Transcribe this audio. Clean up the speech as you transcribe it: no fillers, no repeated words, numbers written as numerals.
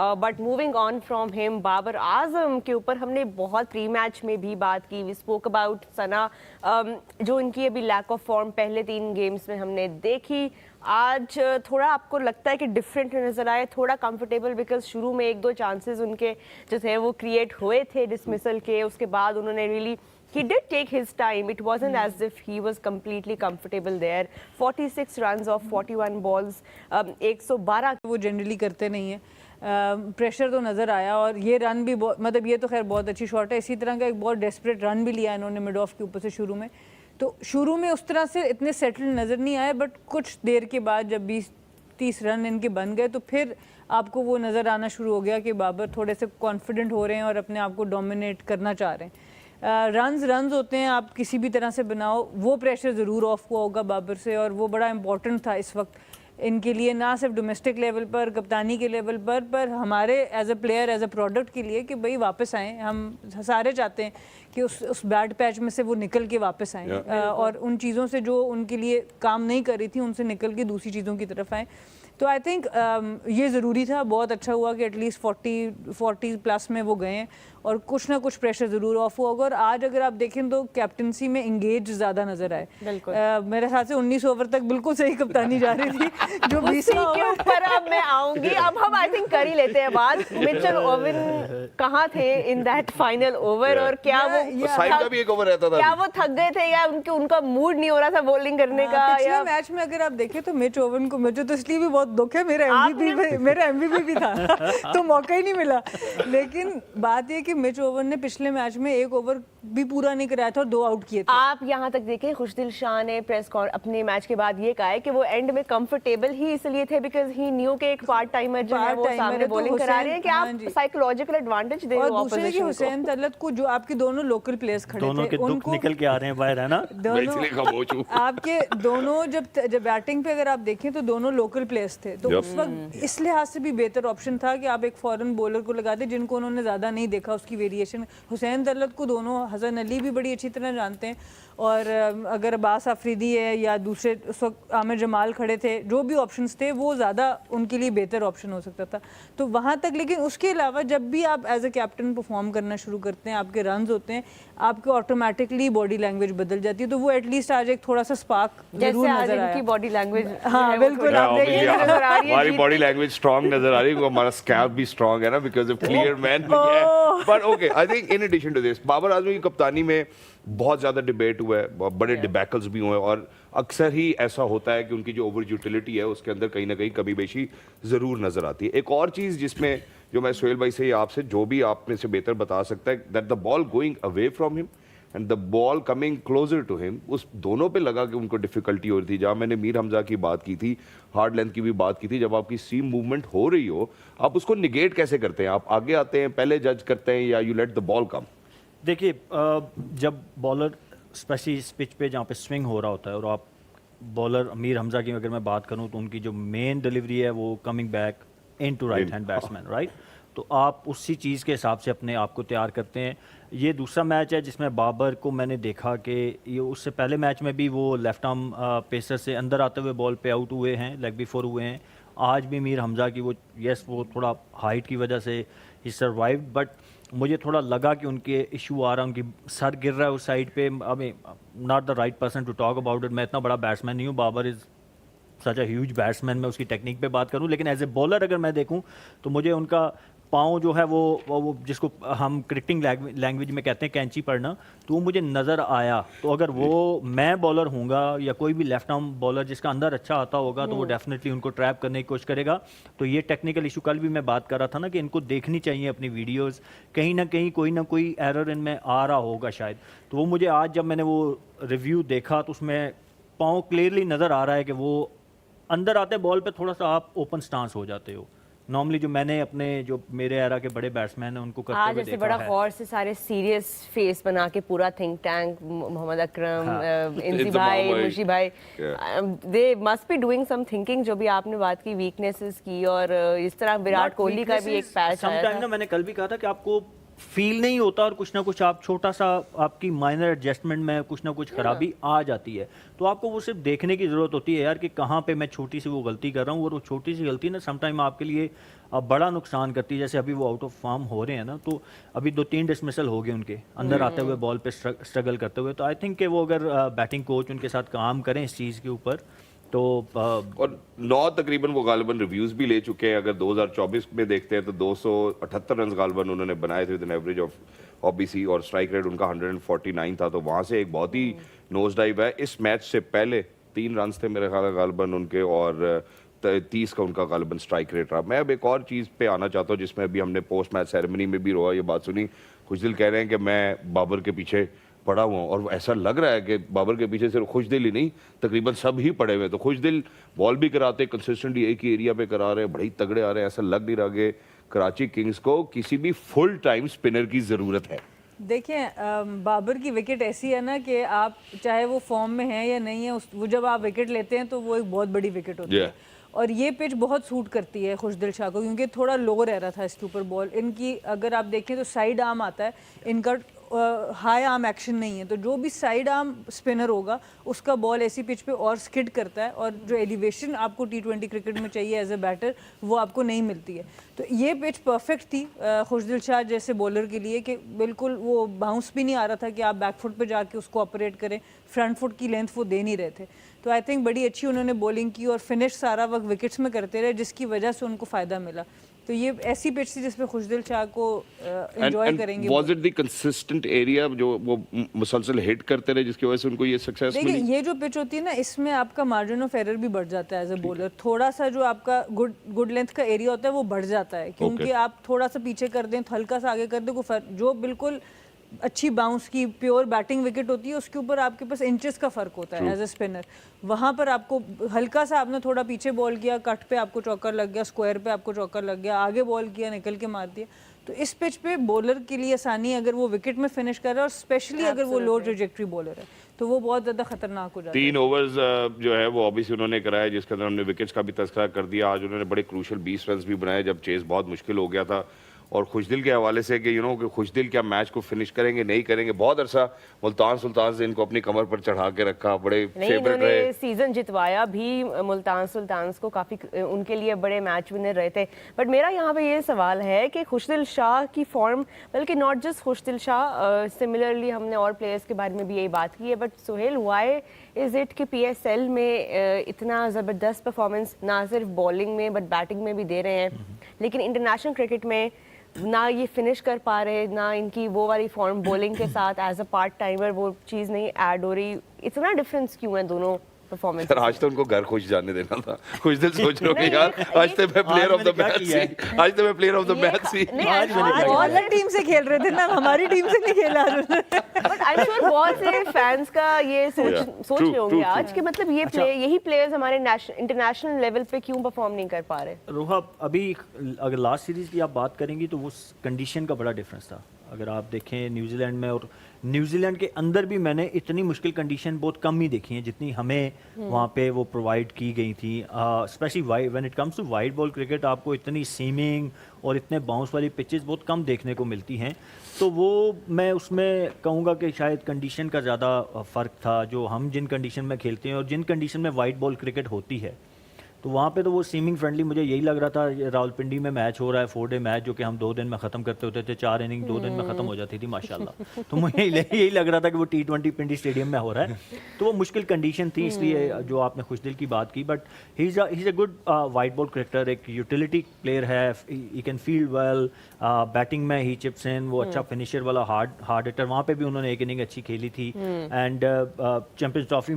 But moving on from him, Babar Azam के ऊपर हमने बहुत प्री मैच में भी बात की। वी स्पोक अबाउट सना, जो इनकी अभी लैक ऑफ फॉर्म पहले 3 गेम्स में हमने देखी। आज थोड़ा आपको लगता है कि डिफरेंट नजर आए, थोड़ा कंफर्टेबल, बिकॉज शुरू में 1-2 चांसेस उनके जो थे वो क्रिएट हुए थे डिसमिसल के, उसके बाद उन्होंने really he did take his time. It wasn't as if he was completely comfortable there. 46 runs off 41 balls, 112 वो जनरली करते नहीं है। प्रेशर तो नज़र आया, और ये रन भी मतलब ये तो खैर बहुत अच्छी शॉट है। इसी तरह का एक बहुत डेस्परेट रन भी लिया इन्होंने मिड ऑफ के ऊपर से शुरू में। तो शुरू में उस तरह से इतने सेटल्ड नज़र नहीं आए, बट कुछ देर के बाद जब 20-30 रन इनके बन गए तो फिर आपको वो नज़र आना शुरू हो गया कि बाबर थोड़े से कॉन्फिडेंट हो रहे हैं और अपने आप को डोमिनेट करना चाह रहे हैं। रन्स होते हैं, आप किसी भी तरह से बनाओ, वो प्रेशर ज़रूर ऑफ हुआ होगा बाबर से, और वो बड़ा इंपॉर्टेंट था इस वक्त इनके लिए, ना सिर्फ डोमेस्टिक लेवल पर, कप्तानी के लेवल पर हमारे as a player, as a product के लिए कि भाई वापस आएँ। हम सारे चाहते हैं कि उस बैड पैच में से वो निकल के वापस आएँ, और उन चीज़ों से जो उनके लिए काम नहीं कर रही थी उनसे निकल के दूसरी चीज़ों की तरफ आएँ। तो आई थिंक ये ज़रूरी था। बहुत अच्छा हुआ कि एटलीस्ट 40 प्लस में वो गए हैं, और कुछ ना कुछ प्रेशर ज़रूर ऑफ हुआ होगा। और आज अगर आप देखें तो कैप्टनसी में इंगेज ज़्यादा नज़र आए। मेरे ख्याल से 19 ओवर तक बिल्कुल सही कप्तानी जा रही थी। जो 20 के ऊपर अब मैं आऊंगी, अब हम आई थिंक कर ही लेते हैं बात। मिचेल ओवन कहाँ थे इन दैट फाइनल ओवर, और क्या वो साइड का भी एक ओवर रहता था, क्या वो थक गए थे, या उनका मूड नहीं हो रहा था बॉलिंग करने का? पिछले मैच में अगर आप देखें तो मिच ओवन को, मुझे तो इसलिए भी बहुत दुख है, मेरा एमवीपी भी था तो मौका ही नहीं मिला। लेकिन बात ये कि मिच ओवन ने पिछले मैच में 1 ओवर भी पूरा नहीं कराया था और 2 आउट किए थे। आप यहाँ तक देखें, खुशदिल शाह ने अपने मैच के बाद ये कहा है कि वो एंड में कंफर्टेबल ही इसलिए थे बिकॉज ही न्यू के एक पार्ट टाइमर जो है वो सामने बॉलिंग करा रहे हैं, कि आप साइकोलॉजिकल एडवांटेज दे रहे हो। और दूसरे की हुसैन तलत को, जो आपके दोनों लोकल प्लेयर्स खड़े दोनों थे, के दुख निकल के आ रहे हैं बाहर, है ना? दोनों आपके दोनों जब बैटिंग पे अगर आप देखें तो दोनों लोकल प्लेयर्स थे, तो उस वक्त इस लिहाज से भी बेहतर ऑप्शन था कि आप एक फॉरेन बॉलर को लगाते जिनको उन्होंने ज़्यादा नहीं देखा उसकी वेरिएशन। हुसैन तलत को दोनों, हसन अली भी बड़ी अच्छी तरह जानते हैं, और अगर अब्बास आफरीदी है या दूसरे उस वक्त आमिर जमाल खड़े थे, जो भी ऑप्शंस थे वो ज़्यादा उनके लिए बेहतर ऑप्शन हो सकता था। तो वहाँ तक, लेकिन उसके अलावा जब भी आप एज ए कैप्टन परफॉर्म करना शुरू करते हैं, आपके रन्स होते हैं, आपके ऑटोमेटिकली बॉडी लैंग्वेज बदल जाती है। तो वो एटलीस्ट आज एक थोड़ा सा स्पार्क जरूर नजर आया। इनकी बॉडी लैंग्वेज, हाँ बिल्कुल, हमारी बॉडी लैंग्वेज स्ट्रांग नजर आ रही है, हमारा स्कैल्प भी स्ट्रांग है ना, because of clear man. But okay, I think in addition to this, Babar Azmi की कप्तानी में बहुत ज़्यादा डिबेट हुआ है, बड़े डिबैकल्स भी हुए, और अक्सर ही ऐसा होता है कि उनकी जो ओवर यूटिलिटी है उसके अंदर कहीं ना कहीं कमी बेशी ज़रूर नज़र आती है। एक और चीज़ जिसमें जो मैं सोहेल भाई से, आपसे जो भी आप में से बेहतर बता सकता है, that the ball going away from him and the ball coming closer to him, उस दोनों पे लगा कि उनको डिफिकल्टी हो रही थी। जहाँ मैंने मीर हमजा की बात की थी, हार्ड लेंथ की भी बात की थी, जब आपकी सीम मूवमेंट हो रही हो, आप उसको निगेट कैसे करते हैं? आप आगे आते हैं, पहले जज करते हैं, या यू लेट द बॉल कम? देखिए, जब बॉलर स्पेशली इस पिच पे जहाँ पे स्विंग हो रहा होता है, और आप बॉलर मीर हमजा की अगर मैं बात करूँ तो उनकी जो मेन डिलीवरी है वो coming back in to right hand batsman, right? तो आप उसी चीज़ के हिसाब से अपने आप को तैयार करते हैं। ये दूसरा मैच है जिसमें बाबर को मैंने देखा कि ये, उससे पहले मैच में भी वो लेफ्ट आर्म पेसर से अंदर आते हुए बॉल पे आउट हुए हैं, लेग बिफोर हुए हैं। आज भी मीर हमजा की वो थोड़ा हाइट की वजह से ही सर्वाइव्ड, बट मुझे थोड़ा लगा कि उनके इशू आ रहा है, उनकी सर गिर रहा है उस साइड पे। I not the right person to talk about it. मैं इतना बड़ा बैट्समैन नहीं हूँ, Babar is such a huge batsman, मैं उसकी टेक्निक पे बात करूँ, लेकिन एज ए बॉलर अगर मैं देखूँ तो मुझे उनका पाँव जो है वो जिसको हम क्रिकेटिंग लैंग्वेज में कहते हैं कैंची पड़ना, तो वो मुझे नज़र आया। तो अगर वो मैं बॉलर हूँगा या कोई भी लेफ्ट आर्म बॉलर जिसका अंदर अच्छा आता होगा तो वो डेफिनेटली उनको ट्रैप करने की कोशिश करेगा। तो ये टेक्निकल इशू, कल भी मैं बात कर रहा था ना कि इनको देखनी चाहिए अपनी वीडियोज़, कहीं ना कहीं कोई ना कोई एरर इनमें आ रहा होगा शायद। तो वो मुझे आज जब मैंने वो रिव्यू देखा तो उसमें पाँव क्लियरली नज़र आ रहा है कि वो अंदर आते बॉल पे थोड़ा सा आप ओपन स्टांस हो जाते हो। नॉर्मली जो मैंने अपने जो मेरे एरा के बड़े बैट्समैन हैं उनको करते हुए देखा है। बड़ा गौर से सारे सीरियस फेस बना के पूरा थिंक टैंक, मोहम्मद अकरम, इंसी भाई, मुशी भाई, they must be doing some thinking. जो भी आपने बात की वीकनेसेस की, और इस तरह विराट कोहली का भी एक पैच आया था। समटाइम ना मैंने कल भी कहा था कि आपको फील नहीं होता और कुछ ना कुछ आप छोटा सा आपकी माइनर एडजस्टमेंट में कुछ ना कुछ खराबी आ जाती है, तो आपको वो सिर्फ देखने की ज़रूरत होती है यार कि कहाँ पे मैं छोटी सी वो गलती कर रहा हूँ, और वो छोटी सी गलती ना समटाइम आपके लिए बड़ा नुकसान करती है। जैसे अभी वो आउट ऑफ फॉर्म हो रहे हैं ना, तो अभी 2-3 डिसमिसल हो गए उनके अंदर आते हुए, बॉल पे स्ट्रगल करते हुए। तो आई थिंक कि वो अगर बैटिंग कोच उनके साथ काम करें इस चीज़ के ऊपर तो और 9 तकरीबन वो गालिबन रिव्यूज भी ले चुके हैं। अगर 2024 में देखते हैं तो 278 रन गालिबन उन्होंने बनाए थे with an average of OBC, और स्ट्राइक रेट उनका 149 था, तो वहां से एक बहुत ही नोज डाइव है। इस मैच से पहले 3 रन थे मेरे ख्याल गालिबन उनके, और 30 का उनका गालिबन स्ट्राइक रेट रहा। मैं अब एक और चीज़ पे आना चाहता हूँ जिसमें अभी हमने पोस्ट मैच सेरेमनी में भी रोआ ये बात सुनी। खुशदिल कह रहे हैं कि मैं बाबर के पीछे पड़ा हुआ हूँ, और ऐसा लग रहा है कि बाबर के पीछे सिर्फ खुशदिल ही नहीं, तकरीबन सब ही पड़े हुए हैं। तो खुशदिल बॉल भी कराते कंसिस्टेंटली एक ही एरिया पे करा रहे हैं, बड़े ही तगड़े आ रहे हैं। ऐसा लग नहीं रहा कि कराची किंग्स को किसी भी फुल टाइम स्पिनर की ज़रूरत है। देखिए बाबर की विकेट ऐसी है ना कि आप चाहे वो फॉर्म में है या नहीं है, वो जब आप विकेट लेते हैं तो वो एक बहुत बड़ी विकेट होती है। और ये पिच बहुत सूट करती है खुशदिल शाह को, क्योंकि थोड़ा लो रह रहा था इसके ऊपर बॉल। इनकी अगर आप देखें तो साइड आर्म आता है, इनका हाई आर्म एक्शन नहीं है, तो जो भी साइड आर्म स्पिनर होगा उसका बॉल ऐसी पिच पे और स्किड करता है, और जो एलिवेशन आपको T20 क्रिकेट में चाहिए एज ए बैटर वो आपको नहीं मिलती है। तो ये पिच परफेक्ट थी खुशदिल शाह जैसे बॉलर के लिए, कि बिल्कुल वो बाउंस भी नहीं आ रहा था कि आप बैकफुट पे जाके उसको ऑपरेट करें, फ्रंट फुट की लेंथ वो दे नहीं रहे थे। तो आई थिंक बड़ी अच्छी उन्होंने बॉलिंग की और फिनिश सारा वक्त विकेट्स में करते रहे, जिसकी वजह से उनको फ़ायदा मिला। तो ये ऐसी पिच थी जिसमें खुशदिल शाह को एंजॉय करेंगे। Was it the consistent area जो वो मुसलसल हिट करते रहे जिसकी वजह से उनको ये सक्सेस मिली? देखिए ये जो पिच होती है ना, इसमें आपका मार्जिन ऑफ एरर भी बढ़ जाता है एज ए बॉलर। थोड़ा सा जो आपका गुड लेंथ का एरिया होता है वो बढ़ जाता है, क्योंकि आप थोड़ा सा पीछे कर दें, हल्का सा आगे कर दें, जो बिल्कुल अच्छी बाउंस की प्योर बैटिंग विकेट होती है उसके ऊपर आपके पास इंचेस का फर्क होता है एज ए स्पिनर। वहाँ पर आपको हल्का सा आपने थोड़ा पीछे बॉल किया, कट पे आपको चौकर लग गया, स्क्वायर पे आपको चौकर लग गया, आगे बॉल किया निकल के मार दिया। तो इस पिच पे बॉलर के लिए आसानी अगर वो विकेट में फिनिश कर रहा है, और स्पेशली अगर वो लो ट्रेजेक्टरी बॉलर है तो वो बहुत ज़्यादा खतरनाक हो जाता है। 3 ओवर्स जो है वो ऑब्वियसली उन्होंने कराया, जिसके अंदर हमने विकेट्स का भी तस्करा कर दिया। आज उन्होंने बड़े क्रूशल 20 रन भी बनाए जब चेस बहुत मुश्किल हो गया था। और खुशदिल के हवाले से कि कि खुशदिल क्या मैच को फिनिश करेंगे नहीं करेंगे, बहुत अरसा मुल्तान सुल्तान से इनको अपनी कमर पर चढ़ा के रखा, बड़े फेवरेट रहे। सीजन जितवाया भी मुल्तान सुल्तान को, काफ़ी उनके लिए बड़े मैच विनर रहे थे। बट मेरा यहाँ पे ये सवाल है कि खुशदिल शाह की फॉर्म, बल्कि not just Khushdil Shah, similarly हमने और प्लेयर्स के बारे में भी यही बात की है, but Sohail why is it कि PSL में इतना ज़बरदस्त परफॉर्मेंस ना सिर्फ बॉलिंग में बट बैटिंग में भी दे रहे हैं, लेकिन इंटरनेशनल क्रिकेट में ना ये फिनिश कर पा रहे, ना इनकी वो वाली फॉर्म बॉलिंग के साथ एज अ पार्ट टाइमर वो चीज़ नहीं ऐड हो रही। इतना डिफरेंस क्यों है दोनों परफॉर्मेंस? सर आज तो उनको घर खुश जाने देना था। खुशदिल सोच रहे हो यार आज तो मैं प्लेयर ऑफ द मैच थी, आज तो मैं प्लेयर ऑफ द मैच थी। अलग टीम से खेल रहे थे ना, हमारी टीम से नहीं खेला। बट आई एम श्योर बहुत से फैंस का ये सोच रहे होंगे आज कि मतलब ये यही प्लेयर्स हमारे इंटरनेशनल लेवल पे क्यों परफॉर्म नहीं कर पा रहे। रोहा, अभी अगर लास्ट सीरीज की आप बात करेंगी तो वो कंडीशन का बड़ा डिफरेंस था। अगर आप देखें न्यूजीलैंड में और न्यूजीलैंड के अंदर भी मैंने इतनी मुश्किल कंडीशन बहुत कम ही देखी है जितनी हमें वहाँ पे वो प्रोवाइड की गई थी। Specially when it comes to white ball cricket आपको इतनी सीमिंग और इतने बाउंस वाली पिचेस बहुत कम देखने को मिलती हैं। तो वो मैं उसमें कहूँगा कि शायद कंडीशन का ज़्यादा फ़र्क था, जो हम जिन कंडीशन में खेलते हैं और जिन कंडीशन में वाइड बॉल क्रिकेट होती है तो वहाँ पे तो वो सीमिंग फ्रेंडली मुझे यही लग रहा था। रावलपिंडी में मैच हो रहा है 4 डे मैच, जो कि हम 2 दिन में ख़त्म करते होते थे, 4 इनिंग 2 दिन में ख़त्म हो जाती थी माशाल्लाह। तो मुझे यही लग रहा था कि वो T20 पिंडी स्टेडियम में हो रहा है। तो वो मुश्किल कंडीशन थी, इसलिए जो आपने खुशदिल की बात की। But he is a good wide ball cricketer, एक यूटिलिटी प्लेयर है, he can field well, batting में ही चिप्स इन, वो अच्छा फिनिशर वाला हार्ड हिटर। वहाँ पर भी उन्होंने एक इनिंग अच्छी खेली थी। And champions trophy